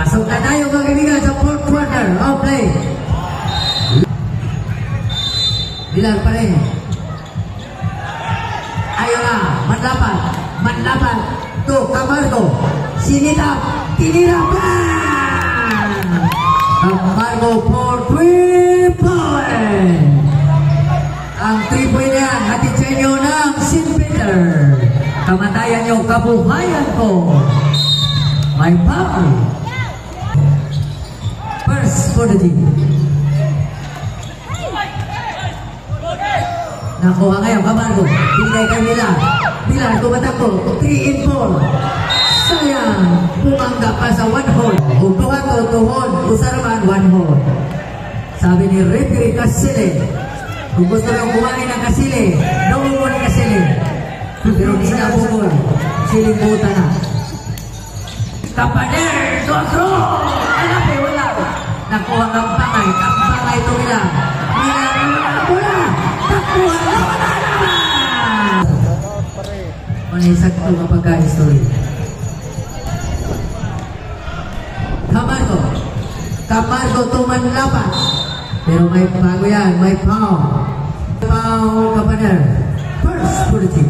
Pasok na tayo mga kaibigan sa fourth quarter of play. Bilang pa rin. Ayaw na, manlapan. To Camargo, sinitap, tinira pa! Camargo for 3 point. Ang 3 point yan, hatid sa inyo ng St. Peter. Kamatayan nyo, kabuhayan ko. May power. First for the team. Nakuha ngayon, Camargo. Binigay kay Milan, tumatakbo. 3 in 4. Sayang. Pumangga pa sa 1 hole. Utuhan to, tuhon. Usaraman, 1 hole. Sabi ni referee Casile, kung gusto nyo kumain ng Casile, noong mo ni Casile. Pero di na bukol. Silimbutan na. Kapaner, Dotro! Alapi, wala. Nakuha ng pangay ito nila. Wala. Takuha na naman! Manisag ito mapagka-history. Camargo tumanlapan. Pero may bago yan, may foul. Foul, Kapaner. First for the team.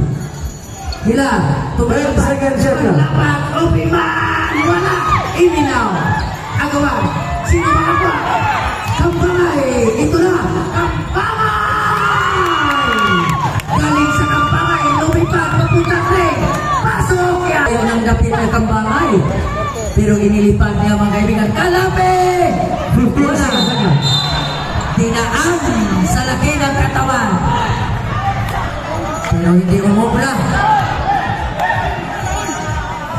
Hilang, tumanlapan, Opiman, wala, iminaw. Agawan, sino makapwa? Kampangay, ito na, Kampangay! Galing sa Kampangay, lumipat, papuntang ring, pasok yan! Ayaw nang dapit na Kampangay. Pero inilipan niya mga kaibigan, Kalape! Wala. Dinaan sa laki ng katawan. Pero hindi umubra.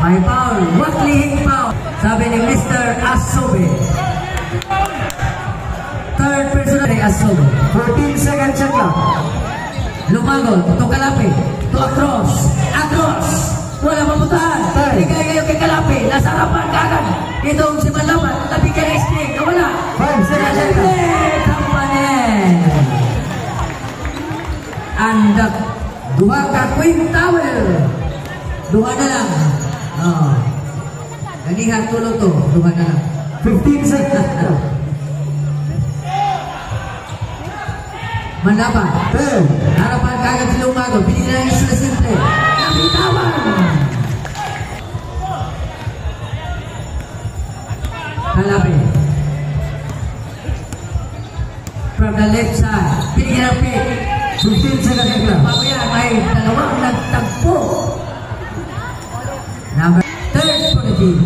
May foul, waklihing foul. Sabi ni Mr. Asobe. Third person ni Asobe. 14 seconds shot lang. Lumagot, to Kalape, to across. Wala mapuntahan. Bigay kayo kay Kalape. Nasa harapan kagad. Itong si Manlapan. Tapi ka na explain. Wala. 5 seconds. Kampanen. Andak. Duha ka Queen Tower. Duha na lang. Nanihan tulog to. Duha na lang. 15 seconds. Manlapan. Harapan kagad si Lumago. Pinila yung sila simple. Nabitawan. Kalape. From the left side. Pinigyan ang pick. 15 seconds lang. Pakuyan, may dalawang nagtagpo. Number 3 for the team.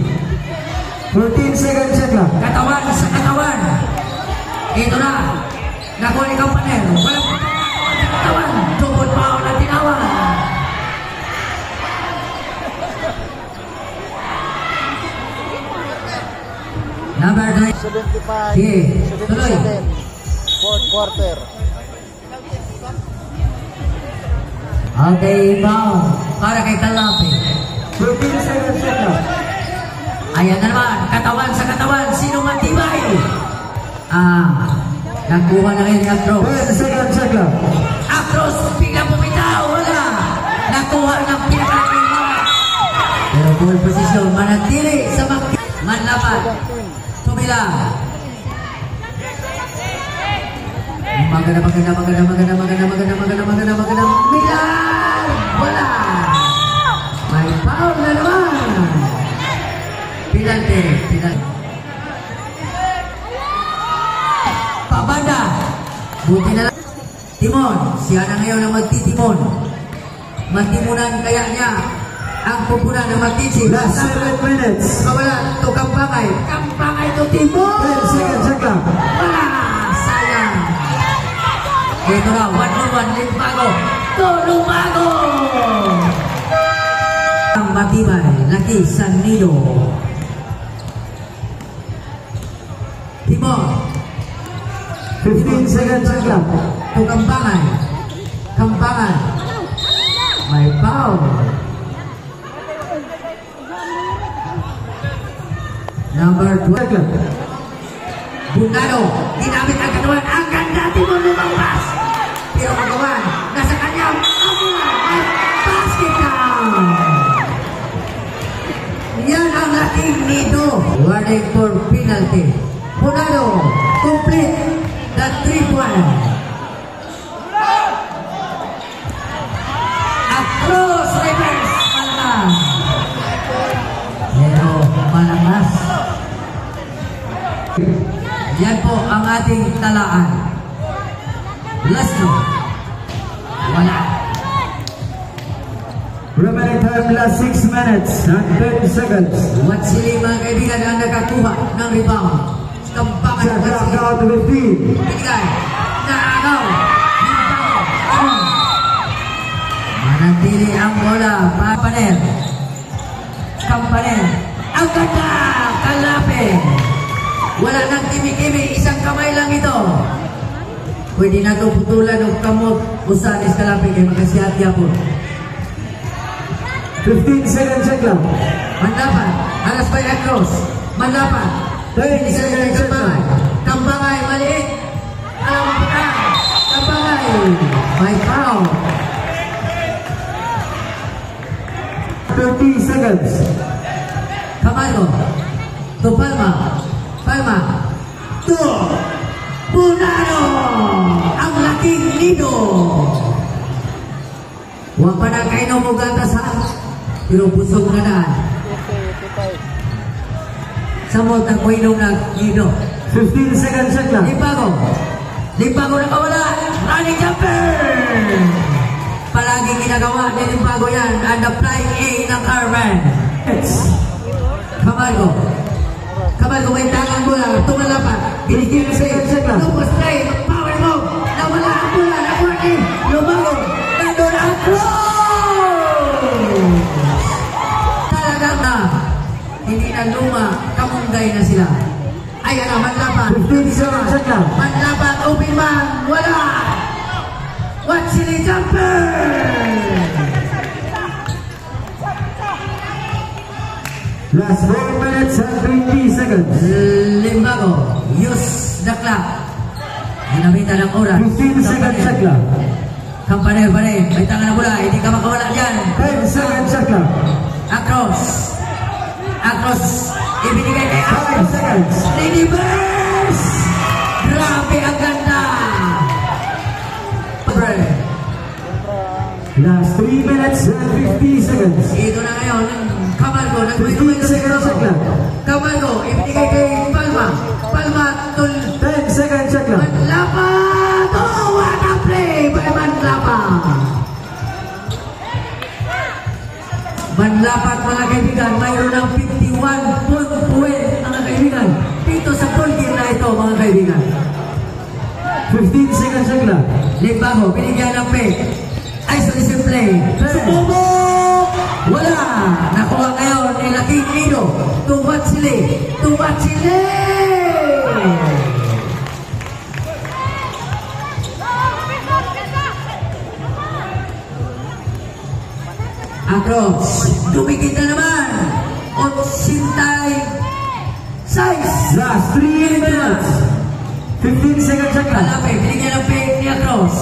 14 seconds lang. Katawan sa katawan. Ito na. Nakuha ni Kampaner. Walang katawan. Tubod pa na tinawan. Number 9. 75. Sige, tuloy. Fourth quarter. Okay, foul. Para kay Kalape. 15 seconds lang. Ayan na naman. Katawan sa katawan. Sino matibay? Nakuha na kayo ni Actros. 10 seconds lang. Actros, biglang pumitaw. Wala. Nakuha ng pinakalaking mga. Pero ball position. Manatili sa Manlapan. Tumila. Maganda. Milan! Wala! May foul na naman! Penalty. Pabanda! Buti na lang. Timon. Siya na ngayon ang magtitimon. Matimunan kaya niya ang pupunan ng magtitip. Last 7 minutes. Kawala to Kampangay. Kampangay to Timon! 10 seconds lang. Wala! Sayang! Ito na, 1-1, Lumago. To Lumago! Ang matibay, laki San Nido. Timon. 15 seconds lang. To Kampangay. May foul. Number 12. Bundado, ginamit ang katawan. Ang ganda, Timon lumabas. Pero magawan, nasa kanyang amulan at basket down. Yan ang laking nido. Warning for penalty. Punado, complete the 3-point. Across reverse, malakas. Pero malakas. Yan po ang ating talaan. Last no. Wala. Remaining time last 6 minutes and 30 seconds. Watsili mga kaibigan ang nakakuha ng rebound. Tampangan Check ng out Watsili. out to 15. Binigay. Naagaw. Rebound. Manatili ang bola. Kampanel. Kampanel. Ang ganda. Kalapin. Wala nang kimi-kimi. Isang kamay lang ito. Pwede na ito putulan ng kamot. Usanis kalapin. Kaya magkasiyat-ya po. 15 seconds check lang. Mandapan, alas by across. Mandapan, 10 seconds check lang. Tambangay, maliit. Alam mo na, Tambangay. May foul. 30 seconds. Camargo, to Palma. Palma, to Punano. Ang laking nido. Huwag pa na kayo mo gatas ha. Pero busog na na. Samot ang kuinong na nido. 15 seconds check lang. Limpago. Limpago nakawala. Running jumper. Palaging ginagawa ni Limpago yan. And the flying A ng Carmen. Camargo. Camargo may tangang bola. Tumalapat. Binigyan sa iyo. Lupos try. Power move. Nawala ang bola. Nakuha Lumago. Nandun ang close. Talagang na. Hindi na luma. Kamunggay na sila. Ayan na. Manlapan. 15 seconds check lang. Manlapan. Open man. Wala. Watsili jumper. Last 4 minutes and 20 seconds. Limbago. Use the clock. Ginamitan ng oras. 15 seconds check lang. Kampanel pa rin. May tangan na bola. Hindi ka makawala dyan. 10 seconds check lang. Across. Across. Ibinigay kay 5 Across. seconds. Reverse. Grabe ang ganda. Last 3 minutes and 50 seconds. Ito na ngayon. Camargo. 15 seconds check lang. Camargo. Ibinigay kay Palma. Palma. 10 seconds check lang. Manlapat. Oh, what a play by Manlapat. Manlapat mga kaibigan. Mayroon ng 51 point mga kaibigan. Dito sa full game na ito mga kaibigan. 15 seconds check lang. Limbago, binigyan ng pay. Isolation play. Sumubok! Wala! Nakuha ngayon ni Laking Nido. Tuwatsili! Tuwatsili! Across. Dumikit na naman. Otsintay. Size. Last 3 minutes. 15 seconds check lang. Kalapit. Binigyan ng pay ni Across.